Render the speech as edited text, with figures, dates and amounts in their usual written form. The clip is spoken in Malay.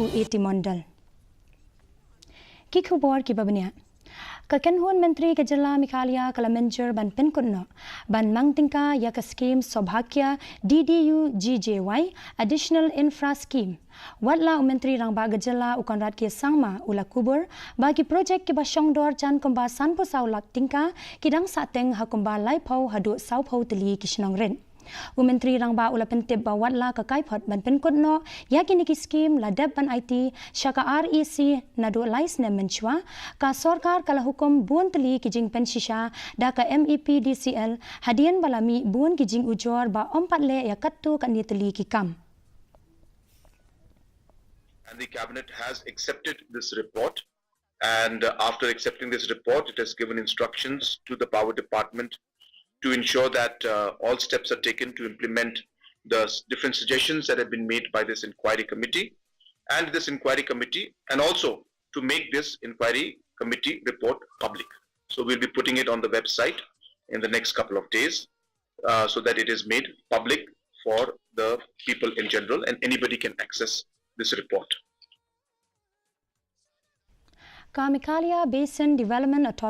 iti mondal. Kikubor kibabnya. Kynhun Myntri ke jela Mikhalia kala Mynjur ban Pynkut no ban mangtingka ya ke Skhim Saubhagya DDU GJY additional Infra Skhim. Watla Myntri rang ba gejela ukon rat ke sangma ula kubur bagi projek ke basyongdor chan kumba sanpo saulak tingka kidang sateng hakumba laipau hadu saupau teli kisnong ren. Myntri rang ba ula pentip ba watla ka kaipot ban Pynkut no yakin ki Skhim ladab ban IT syaka REC nadu lais ne menchua ka sorkar kala hukum buon teli kijing pensisha da ka MEP DCL hadian balami buon kijing ujor ba ompat le ya kattu kan ni teli ki kam. And the cabinet has accepted this report, and after accepting this report it has given instructions to the power department to ensure that all steps are taken to implement the different suggestions that have been made by this inquiry committee and also to make this inquiry committee report public. So we'll be putting it on the website in the next couple of days so that it is made public for the people in general and anybody can access this report. Kamikalia Basin Development Authority